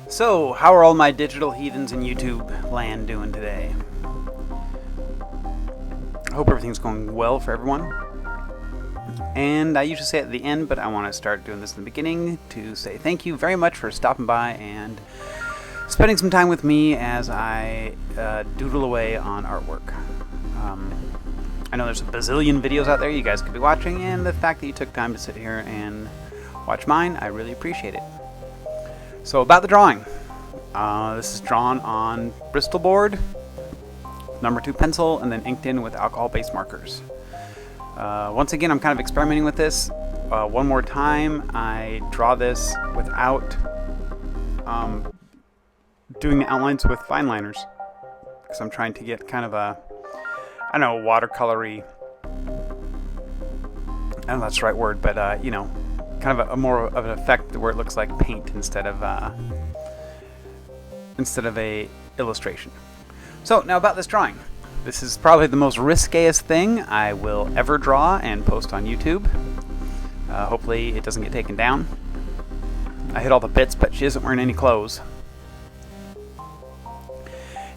So, how are all my digital heathens in YouTube land doing today? I hope everything's going well for everyone. And I usually say it at the end, but I want to start doing this in the beginning to say thank you very much for stopping by and spending some time with me as I doodle away on artwork. I know there's a bazillion videos out there you guys could be watching, and the fact that you took time to sit here and watch mine, I really appreciate it. So about the drawing, this is drawn on Bristol board, number 2 pencil, and then inked in with alcohol-based markers. Once again, I'm kind of experimenting with this. One more time, I draw this without doing the outlines with fine liners, because I'm trying to get kind of a, I don't know, watercolory, I don't know if that's the right word, but you know, kind of a more of an effect where it looks like paint instead of a illustration. So now about this drawing. This is probably the most riskiest thing I will ever draw and post on YouTube. Hopefully it doesn't get taken down. I hit all the bits, but she isn't wearing any clothes.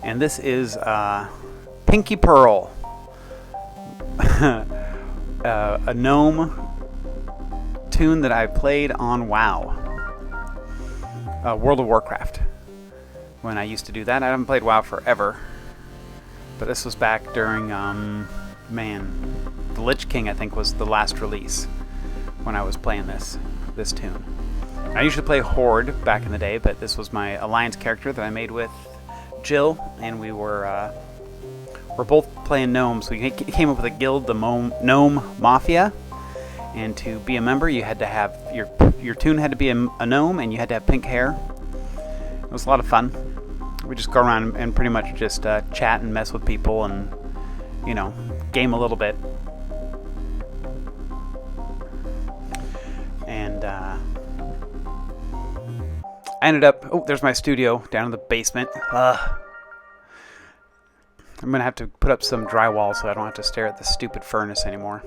And this is Pinkey Pearl, a gnome toon that I played on WoW, World of Warcraft. When I used to do that, I haven't played WoW forever, but this was back during, the Lich King I think was the last release when I was playing this toon. I usually play Horde back in the day, but this was my alliance character that I made with Jill, and we're both playing gnomes. We came up with a guild, the Gnome Mafia. And to be a member, you had to have your toon had to be a gnome, and you had to have pink hair. It was a lot of fun. We just go around and pretty much just chat and mess with people, and you know, game a little bit. And I ended up. Oh, there's my studio down in the basement. I'm gonna have to put up some drywall so I don't have to stare at the stupid furnace anymore.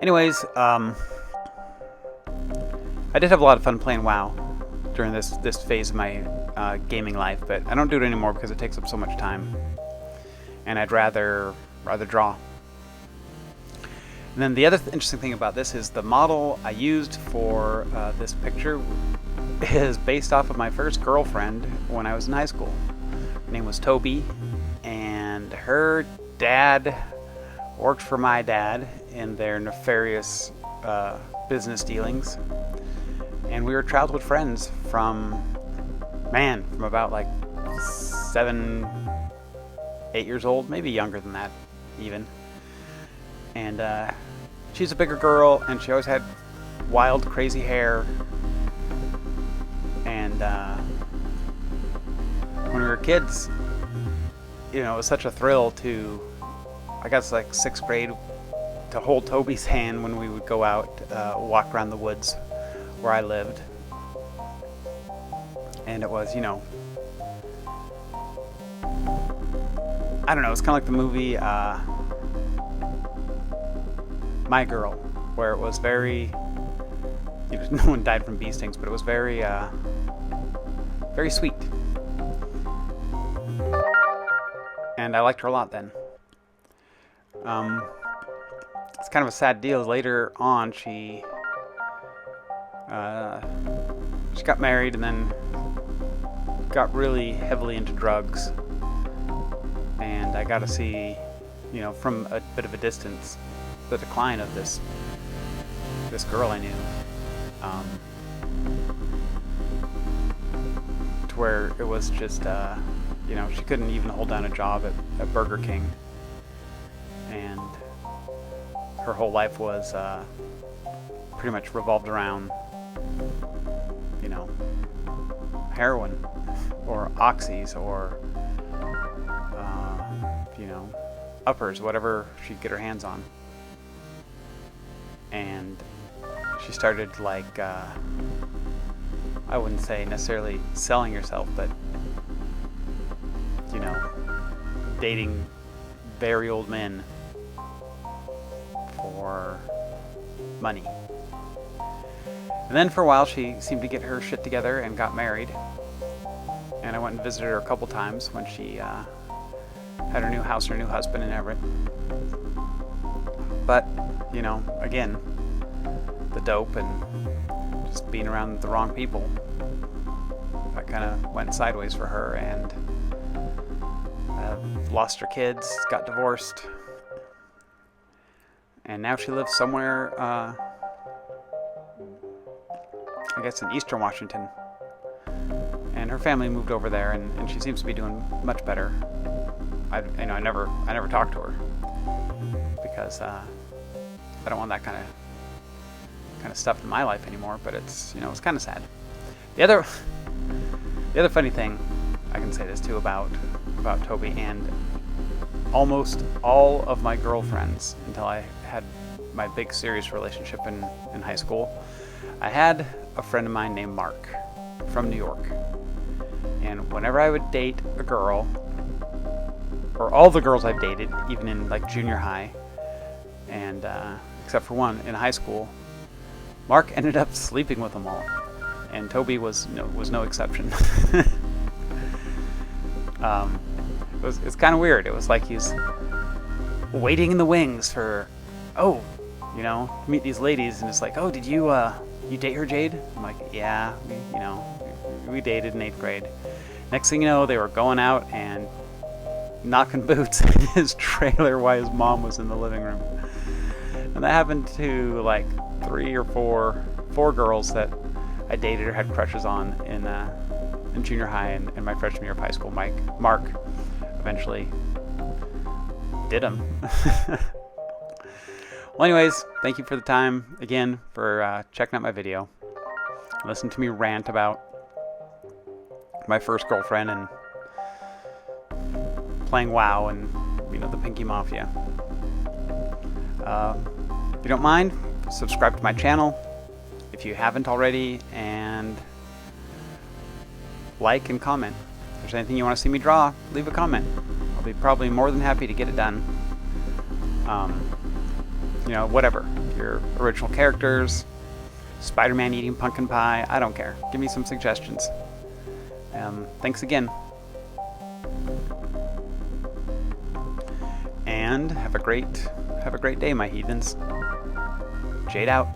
Anyways, I did have a lot of fun playing WoW during this phase of my gaming life, but I don't do it anymore because it takes up so much time, and I'd rather draw. And then the other interesting thing about this is the model I used for this picture is based off of my first girlfriend when I was in high school. Her name was Toby, and her dad worked for my dad in their nefarious business dealings, and we were childhood friends from about like 7, 8 years old, maybe younger than that even. And she's a bigger girl, and she always had wild, crazy hair. And when we were kids, you know, it was such a thrill to, I guess like 6th grade, to hold Toby's hand when we would go out, walk around the woods where I lived. And it was, you know, I don't know, it's kind of like the movie My Girl, where it was very, you know, no one died from bee stings, but it was very, very sweet. And I liked her a lot then. It's kind of a sad deal. Later on, she got married and then got really heavily into drugs. And I got to see, you know, from a bit of a distance, the decline of this girl I knew. To where it was just, you know, she couldn't even hold down a job at Burger King. And her whole life was pretty much revolved around know, heroin or oxys or, you know, uppers, whatever she'd get her hands on. And she started, like, I wouldn't say necessarily selling herself, but, you know, dating very old men for money. And then for a while she seemed to get her shit together and got married. And I went and visited her a couple times when she had her new house, her new husband in Everett. But, you know, again, the dope and just being around the wrong people, that kind of went sideways for her, and lost her kids, got divorced, and now she lives somewhere, I guess in Eastern Washington. And her family moved over there, and she seems to be doing much better. I never talked to her because I don't want that kind of stuff in my life anymore. But it's, you know, it's kind of sad. The other funny thing, I can say this too about Toby and almost all of my girlfriends until I had my big serious relationship in high school. I had a friend of mine named Mark from New York. And whenever I would date a girl, or all the girls I've dated, even in like junior high, and except for one in high school, Mark ended up sleeping with them all, and Toby was no exception. It's kind of weird. It was like he's waiting in the wings for, you know, meet these ladies, and it's like, did you date her, Jade? I'm like, yeah, we dated in 8th grade. Next thing you know, they were going out and knocking boots in his trailer while his mom was in the living room. And that happened to like 3 or 4 girls that I dated or had crushes on in junior high and my freshman year of high school. Mark eventually did them. Well, anyways, thank you for the time again, for checking out my video. Listen to me rant about my first girlfriend and playing WoW and, you know, the Pinkey Mafia. If you don't mind, subscribe to my channel if you haven't already, and like and comment. If there's anything you want to see me draw, leave a comment. I'll be probably more than happy to get it done. You know, whatever. Your original characters, Spider-Man eating pumpkin pie, I don't care. Give me some suggestions. Thanks again. And have a great day, my heathens. Jade out.